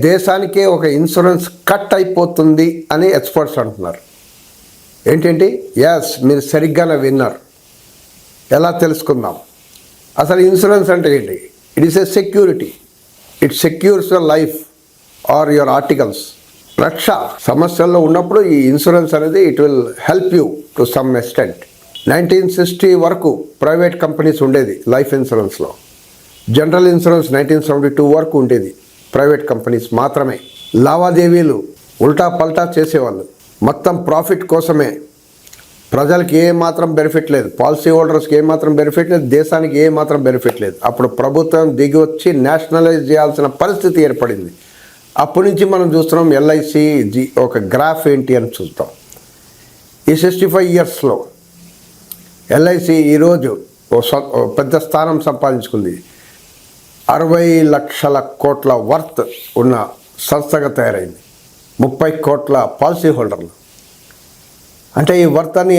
దేశానికే ఒక insurance cut అయిపోతుంది అని ఎక్స్పర్ట్స్ అంటున్నారు. ఏంటంటే మీరు సరిగ్గానే విన్నారు. ఎలా తెలుసుకుందాం? అసలు ఇన్సూరెన్స్ అంటే ఏంటి? It is a security. It secures your life or your articles. రక్ష సమస్యల్లో ఉన్నప్పుడు ఈ ఇన్సూరెన్స్ అనేది it will help you to some extent. 1960 వరకు ప్రైవేట్ కంపెనీస్ ఉండేది లైఫ్ ఇన్సూరెన్స్లో. జనరల్ ఇన్సూరెన్స్ 1972 వరకు ఉండేది, ప్రైవేట్ కంపెనీస్ మాత్రమే. లావాదేవీలు ఉల్టా పల్టా చేసేవాళ్ళు, మొత్తం ప్రాఫిట్ కోసమే. ప్రజలకి ఏ మాత్రం బెనిఫిట్ లేదు, పాలసీ హోల్డర్స్కి ఏ మాత్రం బెనిఫిట్ లేదు, దేశానికి ఏ మాత్రం బెనిఫిట్ లేదు. అప్పుడు ప్రభుత్వం దిగి వచ్చి నేషనలైజ్ చేయాల్సిన పరిస్థితి ఏర్పడింది. అప్పటి నుంచి మనం చూస్తున్నాం ఎల్ఐసి ఒక గ్రాఫ్ ఏంటి అని చూస్తాం. ఈ 65 ఇయర్స్లో ఎల్ఐసి ఈరోజు పెద్ద స్థానం సంపాదించుకుంది. 60 లక్షల కోట్ల వర్త్ ఉన్న సంస్థగా తయారైంది. 30 కోట్ల పాలసీ హోల్డర్లు. అంటే ఈ వర్త్ అని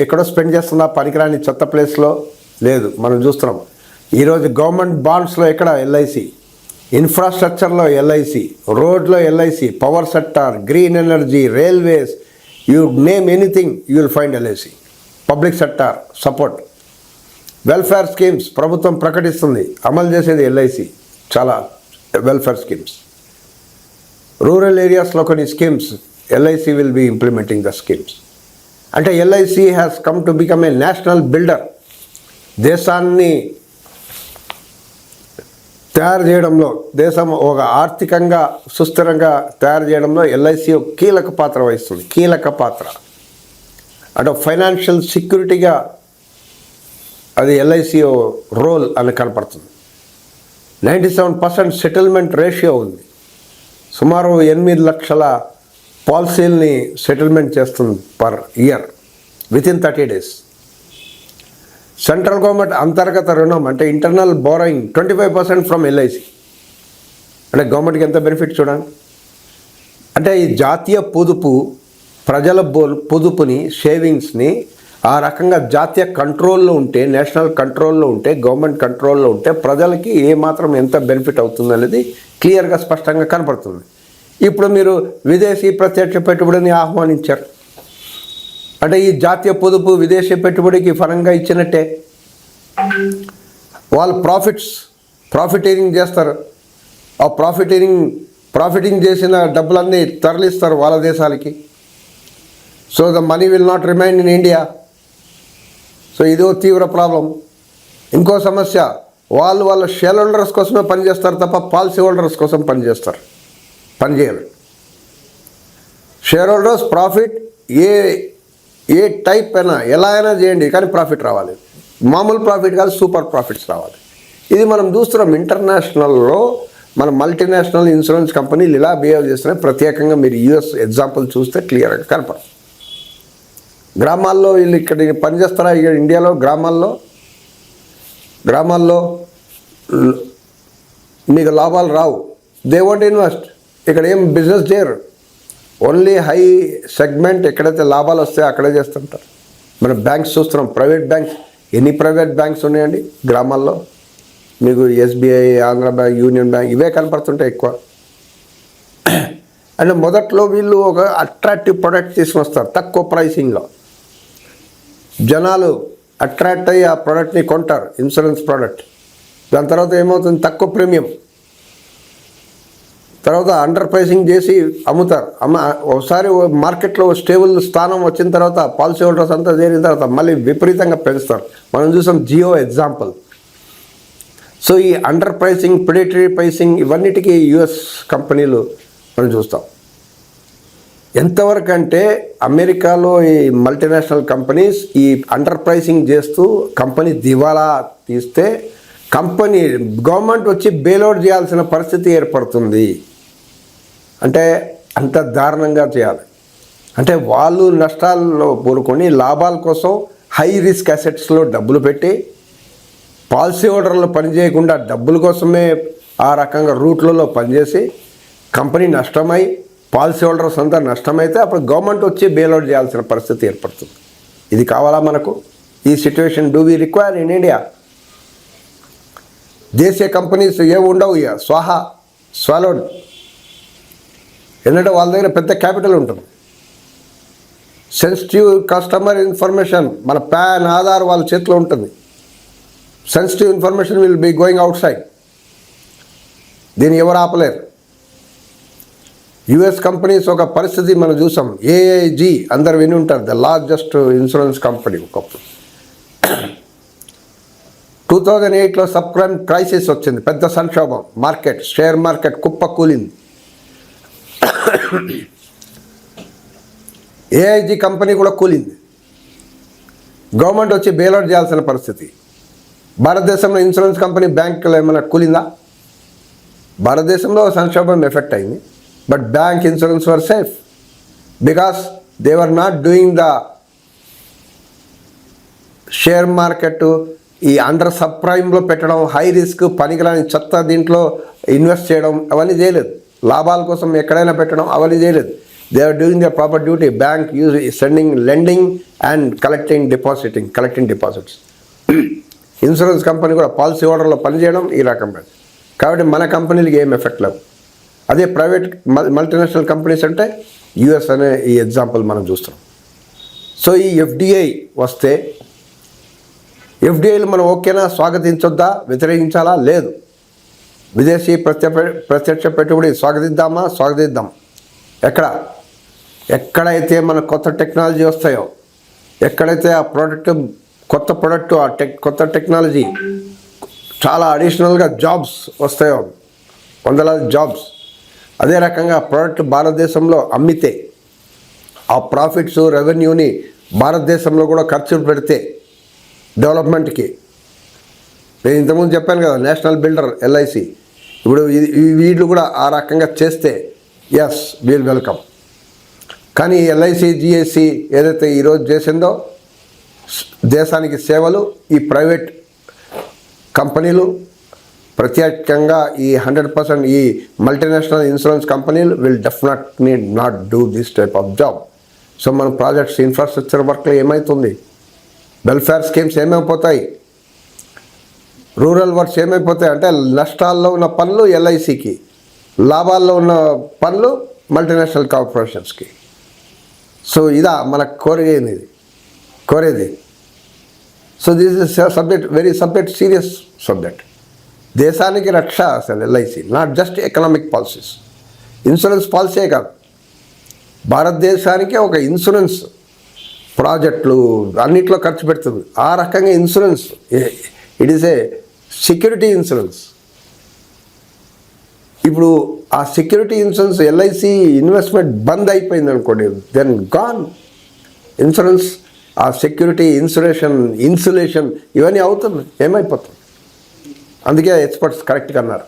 ఎక్కడో స్పెండ్ చేస్తుందా? పనికిరాని చెత్త ప్లేస్లో లేదు. మనం చూస్తున్నాం ఈరోజు గవర్నమెంట్ బాండ్స్లో ఎక్కడ ఎల్ఐసి, ఇన్ఫ్రాస్ట్రక్చర్లో ఎల్ఐసి, రోడ్లో LIC, power sector, green energy, railways, you name anything you will find LIC. Public sector support, welfare schemes ప్రభుత్వం ప్రకటిస్తుంది, అమలు చేసేది ఎల్ఐసి. చాలా వెల్ఫేర్ స్కీమ్స్. రూరల్ ఏరియాస్లో కొన్ని schemes LIC will be implementing the schemes. అంటే LIC has come to become a national builder. దేశాన్ని తయారు చేయడంలో, దేశం ఒక ఆర్థికంగా సుస్థిరంగా తయారు చేయడంలో ఎల్ఐసి ఒక కీలక పాత్ర వహిస్తుంది. కీలక పాత్ర అంటే ఫైనాన్షియల్ సెక్యూరిటీగా అది ఎల్ఐసి రోల్ అని కనపడుతుంది. 97% సెటిల్మెంట్ రేషియో ఉంది. సుమారు 8 లక్షల పాలసీల్ని సెటిల్మెంట్ చేస్తుంది per year within 30 days. Central government అంతర్గత రుణం అంటే ఇంటర్నల్ బోరోయింగ్ 25% ఫ్రమ్ ఎల్ఐసి. అంటే గవర్నమెంట్కి ఎంత బెనిఫిట్ చూడండి. అంటే ఈ జాతీయ పొదుపు, ప్రజల పొదుపుని, సేవింగ్స్ని ఆ రకంగా జాతీయ కంట్రోల్లో ఉంటే, నేషనల్ కంట్రోల్లో ఉంటే, గవర్నమెంట్ కంట్రోల్లో ఉంటే ప్రజలకి ఏమాత్రం ఎంత బెనిఫిట్ అవుతుంది అనేది క్లియర్గా స్పష్టంగా కనపడుతుంది. ఇప్పుడు మీరు విదేశీ ప్రత్యక్ష పెట్టుబడిని ఆహ్వానించారు అంటే ఈ జాతీయ పొదుపు విదేశీ పెట్టుబడికి ఫలంగా ఇచ్చినట్టే. వాళ్ళు ప్రాఫిటీరింగ్ చేస్తారు. ఆ ప్రాఫిటింగ్ చేసిన డబ్బులన్నీ తరలిస్తారు వాళ్ళ దేశాలకి. So the money will not remain in India. So ఇదో తీవ్ర ప్రాబ్లం. ఇంకో సమస్య, వాళ్ళ షేర్ హోల్డర్స్ కోసమే పనిచేస్తారు తప్ప పాలసీ హోల్డర్స్ కోసం పనిచేయరు. షేర్ హోల్డర్స్ ప్రాఫిట్ ఏ టైప్ అయినా ఎలా అయినా చేయండి, కానీ ప్రాఫిట్ రావాలి. మామూలు ప్రాఫిట్ కాదు, సూపర్ ప్రాఫిట్స్ రావాలి. ఇది మనం చూస్తున్నాం ఇంటర్నేషనల్లో. మన మల్టీనేషనల్ ఇన్సూరెన్స్ కంపెనీలు ఇలా బిహేవ్ చేస్తున్నాయి. ప్రత్యేకంగా మీరు యూఎస్ ఎగ్జాంపుల్ చూస్తే క్లియర్గా కనపడదు. గ్రామాల్లో వీళ్ళు ఇక్కడ పనిచేస్తారా? ఇక్కడ ఇండియాలో గ్రామాల్లో మీకు లాభాలు రావు. They won't invest. ఇక్కడ ఏం బిజినెస్ చేయరు. ఓన్లీ హై సెగ్మెంట్ ఎక్కడైతే లాభాలు వస్తాయో అక్కడే చేస్తుంటారు. మనం బ్యాంక్స్ చూస్తున్నాం, ప్రైవేట్ బ్యాంక్స్. ఎన్ని ప్రైవేట్ బ్యాంక్స్ ఉన్నాయండి గ్రామాల్లో? మీకు SBI, Andhra bank, union bank ఇవే కనపడుతుంటాయి ఎక్కువ. అంటే మొదట్లో వీళ్ళు ఒక అట్రాక్టివ్ ప్రోడక్ట్ తీసుకొస్తారు తక్కువ ప్రైసింగ్లో. జనాలు అట్రాక్ట్ అయ్యి ఆ ప్రోడక్ట్ని కొంటారు, ఇన్సూరెన్స్ ప్రోడక్ట్. దాని తర్వాత ఏమవుతుంది? తక్కువ ప్రీమియం. తర్వాత అండర్ ప్రైసింగ్ చేసి అమ్ముతారు. ఒకసారి మార్కెట్లో స్టేబుల్ స్థానం వచ్చిన తర్వాత పాలసీ హోల్డర్స్ అంతా చేరిన తర్వాత మళ్ళీ విపరీతంగా పెంచుతారు. మనం చూసాం జియో ఎగ్జాంపుల్. సో ఈ అండర్ ప్రైసింగ్, ప్రిడేటరీ ప్రైసింగ్ ఇవన్నిటికీ యుఎస్ కంపెనీలు మనం చూస్తాం. ఎంతవరకు అంటే అమెరికాలో ఈ మల్టీనేషనల్ కంపెనీస్ ఈ అండర్ ప్రైసింగ్ చేస్తూ కంపెనీ దివాలా తీస్తే గవర్నమెంట్ వచ్చి బెయిల్అవుట్ చేయాల్సిన పరిస్థితి ఏర్పడుతుంది. అంటే అంత దారుణంగా చేయాలి. అంటే వాళ్ళు నష్టాల్లో పూనుకొని లాభాల కోసం హై రిస్క్ అసెట్స్లో డబ్బులు పెట్టి పాలసీ హోల్డర్లు పనిచేయకుండా డబ్బుల కోసమే ఆ రకంగా రూట్లలో పనిచేసి కంపెనీ నష్టమై పాలసీ హోల్డర్స్ అంతా నష్టమైతే అప్పుడు గవర్నమెంట్ వచ్చి బెయిల్అవుట్ చేయాల్సిన పరిస్థితి ఏర్పడుతుంది. ఇది కావాలా మనకు? ఈ situation do we require in India? దేశీయ కంపెనీస్ ఏమి ఉండవు, స్వాహా, స్వాలోడ్. ఎందుకంటే వాళ్ళ దగ్గర పెద్ద క్యాపిటల్ ఉంటుంది. సెన్సిటివ్ కస్టమర్ ఇన్ఫర్మేషన్, మన పాన్, ఆధార్ వాళ్ళ చేతిలో ఉంటుంది. Sensitive information will be going outside. దీన్ని ఎవరు ఆపలేరు. యుఎస్ కంపెనీస్ ఒక పరిస్థితి మనం చూసాం. ఏఐజీ అందరు విని ఉంటారు, ద లార్జెస్ట్ ఇన్సూరెన్స్ కంపెనీ. ఒకప్పుడు 2008లో సబ్ ప్రైమ్ క్రైసిస్ వచ్చింది, పెద్ద సంక్షోభం. షేర్ మార్కెట్ కుప్ప కూలింది. ఏఐజీ కంపెనీ కూడా కూలింది. గవర్నమెంట్ వచ్చి బెయిల్అవుట్ చేయాల్సిన పరిస్థితి. భారతదేశంలో ఇన్సూరెన్స్ కంపెనీ, బ్యాంకులు ఏమైనా కూలిందా? భారతదేశంలో సంక్షోభం ఎఫెక్ట్ అయింది, but bank, insurance were safe because they were not doing the share market ఈ అండర్ సబ్ ప్రైమ్లో పెట్టడం, హై రిస్క్, పనికిరాని చెత్త దీంట్లో ఇన్వెస్ట్ చేయడం అవన్నీ చేయలేదు. లాభాల కోసం ఎక్కడైనా పెట్టడం అవన్నీ చేయలేదు. They are doing the proper duty. Bank use sending, lending and collecting deposits. Insurance company కూడా పాలసీ హోల్డర్లో పనిచేయడం ఈ రకంగా. కాబట్టి మన కంపెనీలకి ఏం ఎఫెక్ట్ లేవు. అదే ప్రైవేట్ మల్టీనేషనల్ కంపెనీస్ అంటే యుఎస్ అనే ఈ ఎగ్జాంపుల్ మనం చూస్తున్నాం. సో ఈ ఎఫ్డిఐ వస్తే, ఎఫ్డిఐలు మనం ఓకేనా, స్వాగతించొద్దా, వ్యతిరేకించాలా? లేదు. విదేశీ ప్రత్యక్ష పెట్టుబడి స్వాగతిద్దాం. ఎక్కడైతే మన కొత్త టెక్నాలజీ వస్తాయో, ఎక్కడైతే ఆ కొత్త ప్రోడక్ట్, కొత్త టెక్నాలజీ, చాలా అడిషనల్గా జాబ్స్ వస్తాయో, వందలాది జాబ్స్, అదే రకంగా ప్రోడక్ట్ భారతదేశంలో అమ్మితే ఆ ప్రాఫిట్స్, రెవెన్యూని భారతదేశంలో కూడా ఖర్చులు పెడితే డెవలప్మెంట్కి. నేను ఇంతకుముందు చెప్పాను కదా, నేషనల్ బిల్డర్ ఎల్ఐసి. ఇప్పుడు వీళ్ళు కూడా ఆ రకంగా చేస్తే ఎస్, వీల్ వెల్కమ్. కానీ ఎల్ఐసి, జిఎస్సి ఏదైతే ఈరోజు చేసిందో దేశానికి సేవలు, ఈ ప్రైవేట్ కంపెనీలు, ప్రత్యేకంగా ఈ 100% ఈ మల్టీనేషనల్ ఇన్సూరెన్స్ కంపెనీలు will definitely not do this type of job. So మన ప్రాజెక్ట్స్, ఇన్ఫ్రాస్ట్రక్చర్ వర్క్లో ఏమవుతుంది? వెల్ఫేర్ స్కీమ్స్ ఏమైపోతాయి? రూరల్ వర్క్స్ ఏమైపోతాయి? అంటే నష్టాల్లో ఉన్న పనులు ఎల్ఐసికి, లాభాల్లో ఉన్న పనులు మల్టీనేషనల్ కార్పొరేషన్స్కి. సో ఇదా మన కోరేది. So this is subject, very serious subject. దేశానికి రక్ష అసలు LIC, not just economic policies. Insurance పాలసీయే కాదు, భారతదేశానికి ఒక ఇన్సూరెన్స్ ప్రాజెక్టులు అన్నిట్లో ఖర్చు పెడుతుంది. ఆ రకంగా insurance, it is a security insurance. ఇప్పుడు ఆ సెక్యూరిటీ ఇన్సూరెన్స్, ఎల్ఐసి ఇన్వెస్ట్మెంట్ బంద్ అయిపోయింది అనుకోండి, దెన్ గాన్ ఇన్సూరెన్స్. ఆ సెక్యూరిటీ, ఇన్సులేషన్ ఇవన్నీ అవుతుంది, ఏమైపోతుంది? అందుకే ఎక్స్పర్ట్స్ కరెక్ట్గా అన్నారు,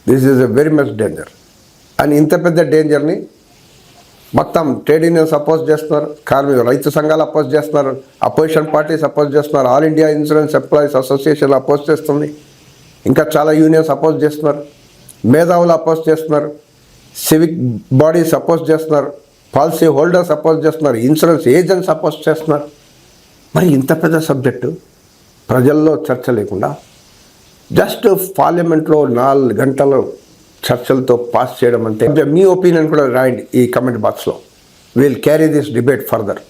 this is a very much danger. అని ఇంత పెద్ద డేంజర్ని మొత్తం ట్రేడ్ యూనియన్స్ అపోజ్ చేస్తున్నారు, రైతు సంఘాలు అపోజ్ చేస్తున్నారు, అపోజిషన్ పార్టీస్ అపోజ్ చేస్తున్నారు, all India insurance employees association oppose చేస్తుంది, ఇంకా చాలా యూనియన్స్ అపోజ్ చేస్తున్నారు, మేధావులు అపోజ్ చేస్తున్నారు, సివిక్ బాడీస్ అపోజ్ చేస్తున్నారు, పాలసీ హోల్డర్స్ అపోజ్ చేస్తున్నారు, ఇన్సూరెన్స్ ఏజెంట్స్ అపోజ్ చేస్తున్నారు. మరి ఇంత పెద్ద సబ్జెక్టు ప్రజల్లో చర్చ లేకుండా జస్ట్ పార్లమెంట్లో 4 గంటలు చర్చలతో పాస్ చేయడం అంటే, మీ ఒపీనియన్ కూడా రాయండి ఈ కమెంట్ బాక్స్లో. Will carry this debate further.